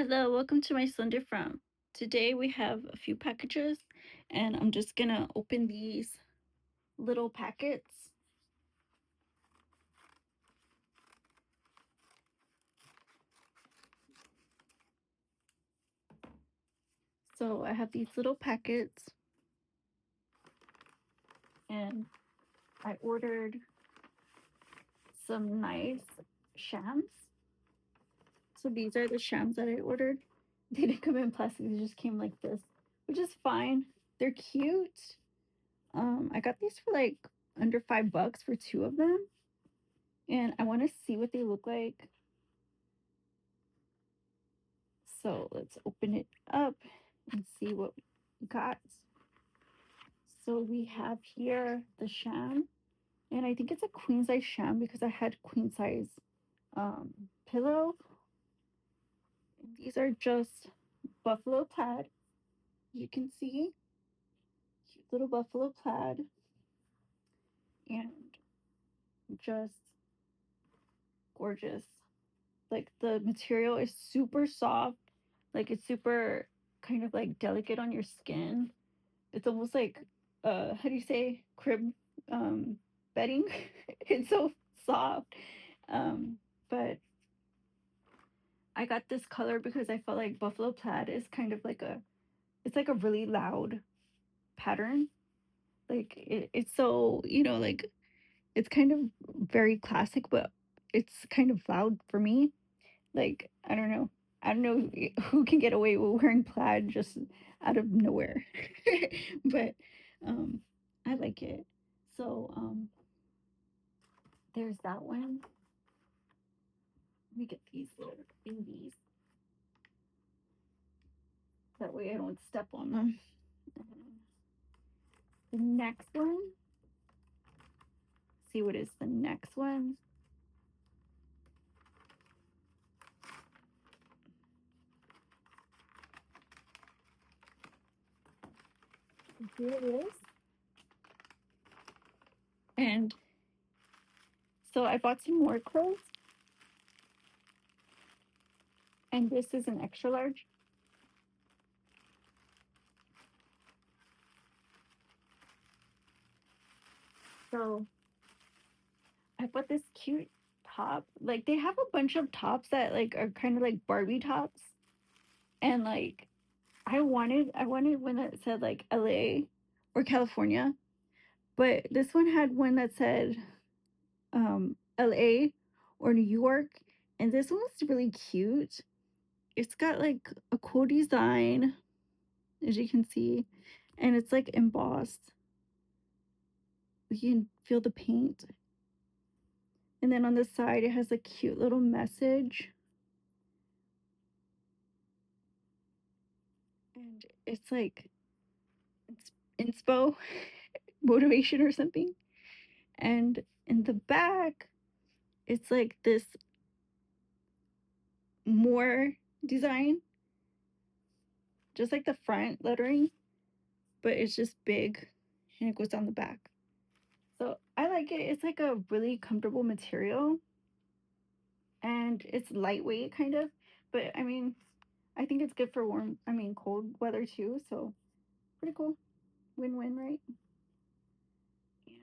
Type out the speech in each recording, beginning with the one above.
Hello, welcome to my Slender Farm. Today we have a few packages and I'm just gonna open these little packets. So I have these little packets and I ordered some nice shams. So these are the shams that I ordered. They didn't come in plastic, they just came like this, which is fine. They're cute. I got these for like under $5 for two of them. And I want to see what they look like. So let's open it up and see what we got. So we have here the sham, and I think it's a queen size sham because I had queen size pillow. These are just buffalo plaid. You can see cute little buffalo plaid and just gorgeous. Like the material is super soft, like it's super kind of like delicate on your skin. It's almost like how do you say crib bedding? It's so soft. But I got this color because I felt like buffalo plaid is kind of like it's like a really loud pattern. Like it's so, like it's kind of very classic, but it's kind of loud for me. Like I don't know. I don't know who can get away with wearing plaid just out of nowhere. But um I like it. So there's that one. Let me get these little thingies. That way I don't step on them. The next one. See what is the next one. Here it is. And so I bought some more clothes. And this is an extra large. So I bought this cute top. Like they have a bunch of tops that like are kind of like Barbie tops. And like I wanted one that said like LA or California. But this one had one that said LA or New York. And this one was really cute. It's got like a cool design, as you can see, and it's like embossed. You can feel the paint. And then on the side, it has a cute little message. And it's like it's inspo, motivation or something. And in the back, it's like this more design, just like the front lettering, but it's just big and it goes down the back. So I like it. It's like a really comfortable material and it's lightweight kind of, but I mean, I think it's good for cold weather too. So pretty cool. Win win, right? And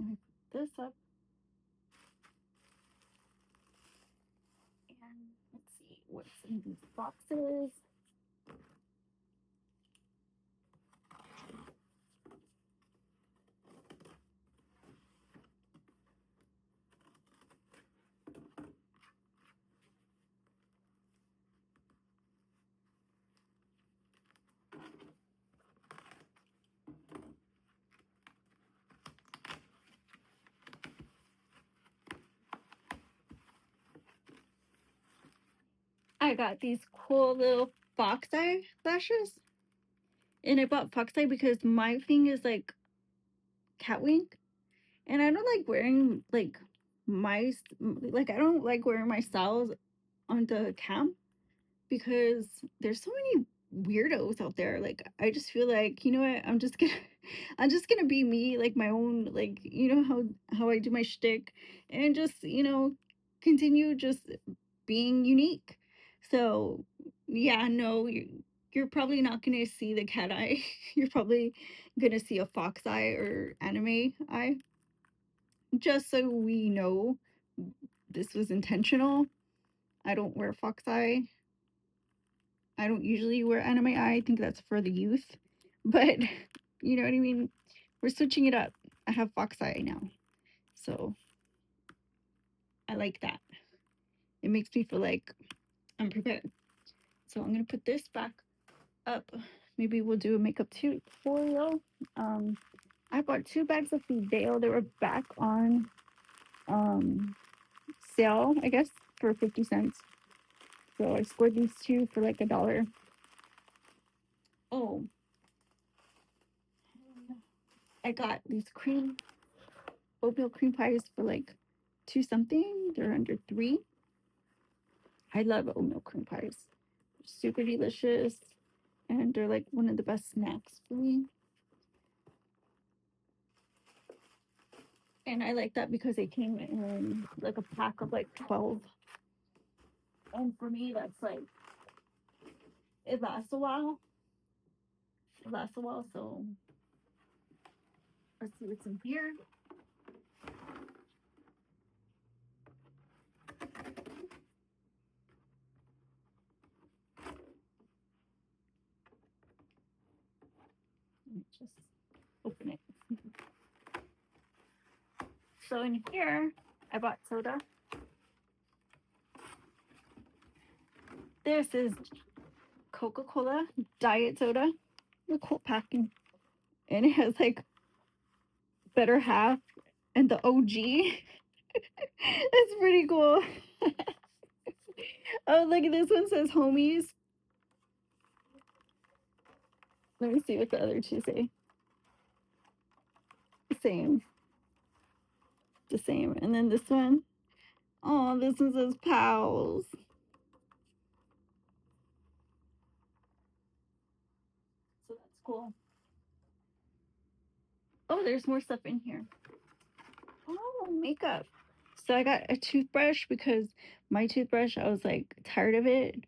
let me put this up. And let's see what's in these boxes. I got these cool little fox eye lashes. And I bought fox eye because my thing is like cat wing. And I don't like wearing I don't like wearing my styles on the cam because there's so many weirdos out there. Like I just feel like, you know what, I'm just gonna be me, like my own, like how I do my shtick and just, continue just being unique. So, yeah, no, you're probably not gonna see the cat eye. You're probably gonna see a fox eye or anime eye. Just so we know this was intentional. I don't wear fox eye. I don't usually wear anime eye. I think that's for the youth. But you know what I mean? We're switching it up. I have fox eye now. So I like that. It makes me feel like I'm prepared. So I'm gonna put this back up. Maybe we'll do a makeup tutorial. I bought 2 bags of Fideo. They were back on um sale, I guess, for 50 cents. So I scored these two for like $1. Oh, I got these oatmeal cream pies for like 2 something. They're under 3. I love oatmeal cream pies. Super delicious. And they're like one of the best snacks for me. And I like that because they came in like a pack of like 12. And for me, that's like, it lasts a while. It lasts a while. So let's see what's in here. Let me just open it. So in here, I bought soda. This is Coca-Cola diet soda. The cool packing. And it has like better half and the OG. It's pretty cool. Oh, look at this one says homies. Let me see what the other two say. Same. The same. And then this one. Oh, this one says pals. So that's cool. Oh, there's more stuff in here. Oh, makeup. So I got a toothbrush because my toothbrush, I was like tired of it.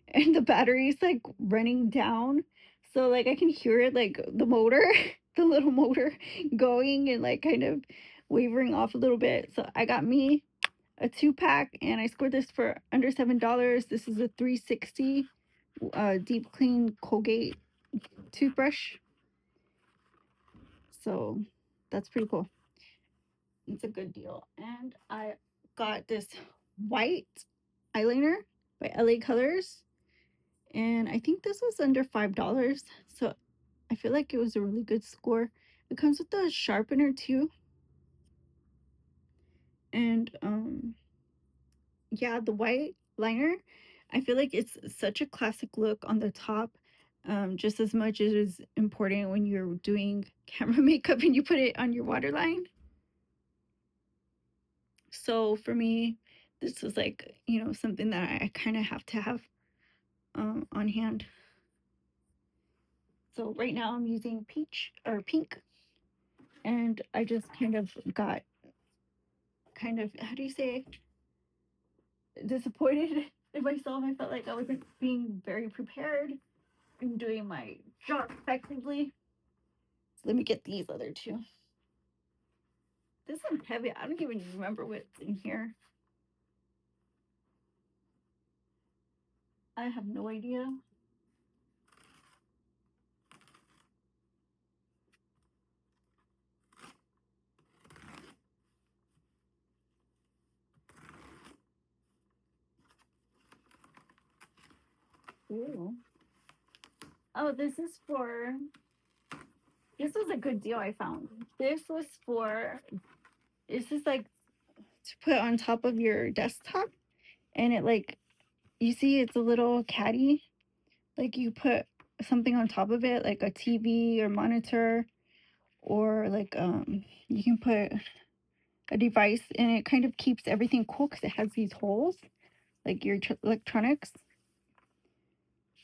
And the battery's like running down. So like I can hear it like the motor, the little motor going and like kind of wavering off a little bit. So I got me a 2-pack and I scored this for under $7. This is a 360 deep clean Colgate toothbrush. So that's pretty cool. It's a good deal. And I got this white eyeliner by LA Colors. And I think this was under $5. So I feel like it was a really good score. It comes with a sharpener too. And yeah, the white liner, I feel like it's such a classic look on the top. Just as much as it is important when you're doing camera makeup and you put it on your waterline. So for me, this was like, something that I kind of have to have on hand. So right now I'm using peach or pink, and I just kind of got how do you say, disappointed in myself. I felt like I wasn't being very prepared in doing my job effectively. So let me get these other two. This one's heavy. I don't even remember what's in here. I have no idea. Ooh. Oh, this was a good deal I found. This is like to put on top of your desktop, and it like, you see it's a little caddy. Like you put something on top of it, like a TV or monitor, or like you can put a device, and it kind of keeps everything cool because it has these holes, like your electronics,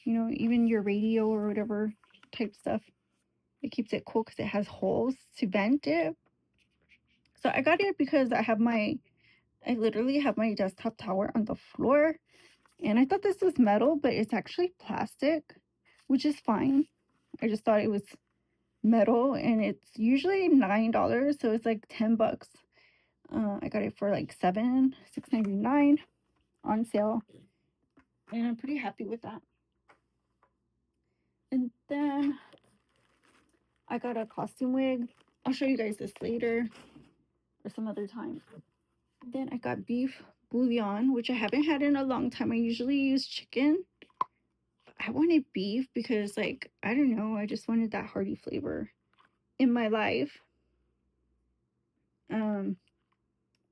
even your radio or whatever type stuff. It keeps it cool because it has holes to vent it. So I got it because I literally have my desktop tower on the floor, And I thought this was metal, but it's actually plastic, which is fine. I just thought it was metal, and it's usually $9, so it's like $10. I got it for like 6.99 on sale, and I'm pretty happy with that. And then I got a costume wig. I'll show you guys this later or some other time. Then I got beef bouillon, which I haven't had in a long time. I usually use chicken. I wanted beef because, like, I don't know, I just wanted that hearty flavor in my life. Um,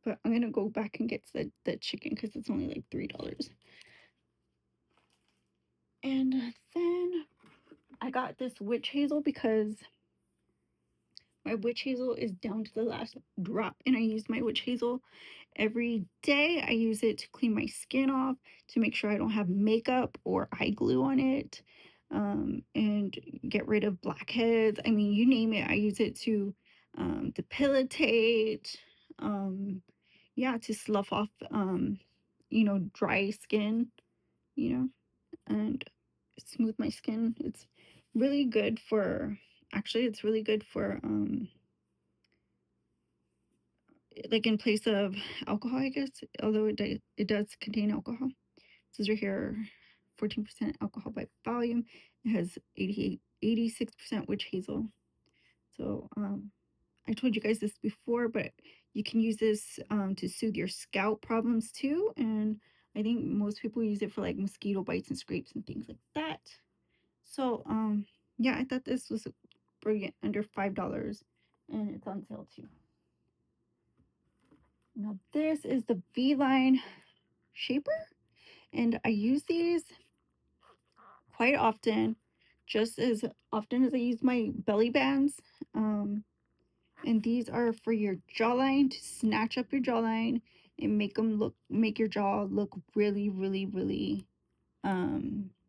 but I'm gonna go back and get the chicken because it's only like $3. And then I got this witch hazel because my witch hazel is down to the last drop, and I use my witch hazel every day. I use it to clean my skin off, to make sure I don't have makeup or eye glue on it, and get rid of blackheads. I mean, you name it, I use it to depilatate, yeah, to slough off, dry skin, you know, and smooth my skin. It's really good for, actually, it's really good for, like in place of alcohol, I guess, although it does contain alcohol. It says right here 14% alcohol by volume. It has 86% witch hazel. So I told you guys this before, but you can use this to soothe your scalp problems too. And I think most people use it for like mosquito bites and scrapes and things like that. So yeah, I thought this was brilliant, under $5, and it's on sale too. Now this is the V-Line shaper, and I use these quite often, just as often as I use my belly bands. And these are for your jawline, to snatch up your jawline and make your jaw look really, really, really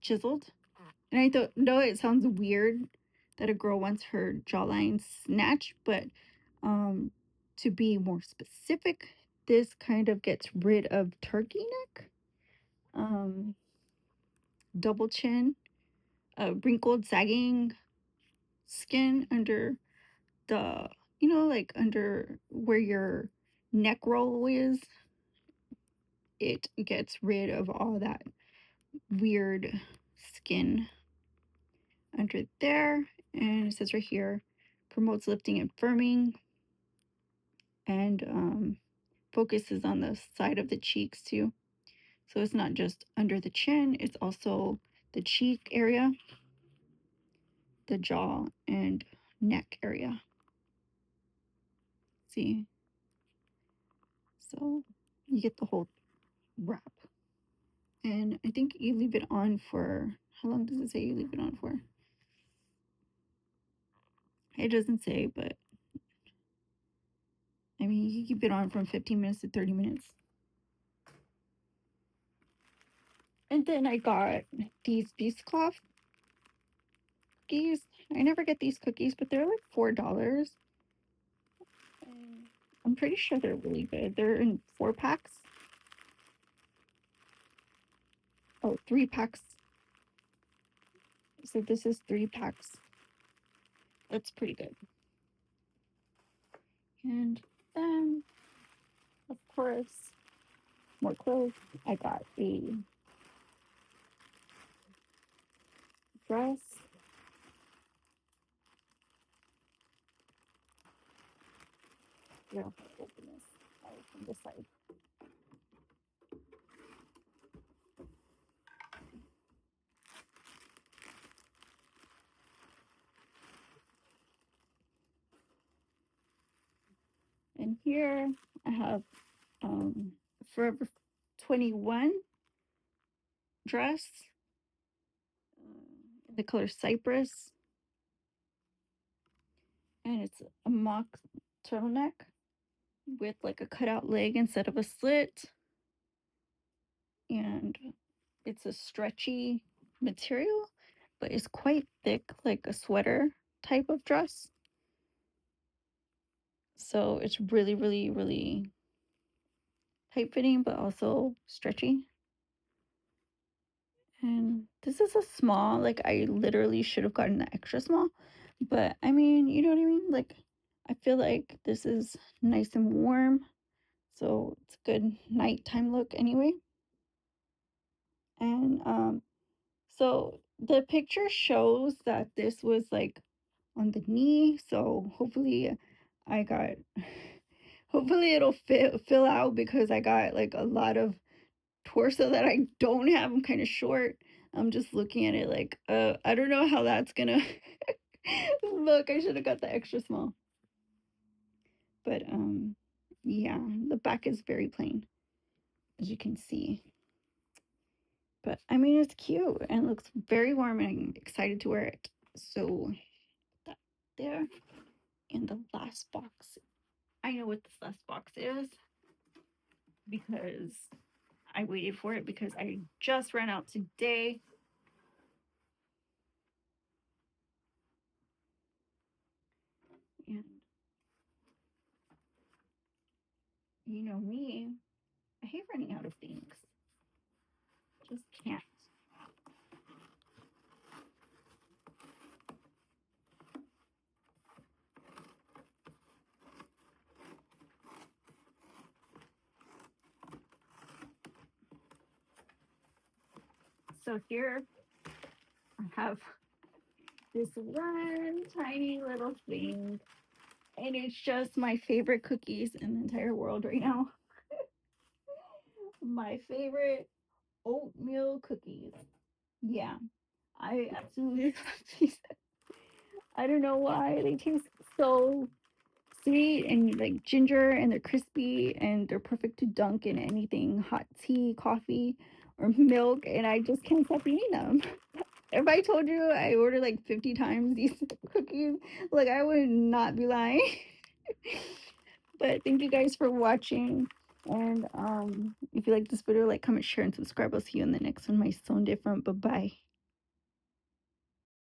chiseled. And I don't know, it sounds weird that a girl wants her jawline snatched, but to be more specific, this kind of gets rid of turkey neck, um, double chin, wrinkled, sagging skin under the, like under where your neck roll is. It gets rid of all that weird skin under there. And it says right here, promotes lifting and firming, and focuses on the side of the cheeks too. So it's not just under the chin, it's also the cheek area, the jaw, and neck area. See? So you get the whole wrap. And I think you leave it on for, how long does it say you leave it on for? It doesn't say, but I mean, you keep it on from 15 minutes to 30 minutes. And then I got these Biscoff cookies. I never get these cookies, but they're like $4. And I'm pretty sure they're really good. They're in 4 packs. Oh, 3 packs. So this is 3 packs. That's pretty good. And then, of course, more clothes. I got a dress. Yeah, I'll open this. I'll open this side. And here I have Forever 21 dress, in the color Cypress, and it's a mock turtleneck with like a cutout leg instead of a slit, and it's a stretchy material, but it's quite thick, like a sweater type of dress. So it's really, really, really tight fitting, but also stretchy. And this is a small, like I literally should have gotten the extra small. But I mean, you know what I mean? Like I feel like this is nice and warm. So it's a good nighttime look anyway. And so the picture shows that this was like on the knee. So hopefully I got hopefully it'll fill out because I got like a lot of torso that I don't have. I'm kind of short. I'm just looking at it like, I don't know how that's gonna look. I should have got the extra small. But yeah, the back is very plain, as you can see. But I mean, it's cute and it looks very warm, and I'm excited to wear it. So that there. And the last box. I know what this last box is because I waited for it because I just ran out today. And you know me, I hate running out of things. Just can't. So here I have this one tiny little thing, and it's just my favorite cookies in the entire world right now. My favorite oatmeal cookies. Yeah, I absolutely love these. I don't know why they taste so sweet and like ginger, and they're crispy, and they're perfect to dunk in anything hot tea, coffee, or milk, and I just can't stop eating them. If I told you I ordered like 50 times these cookies, like I would not be lying. But thank you guys for watching. And if you like this video, like, comment, share, and subscribe. I'll see you in the next one. My so different. Bye bye.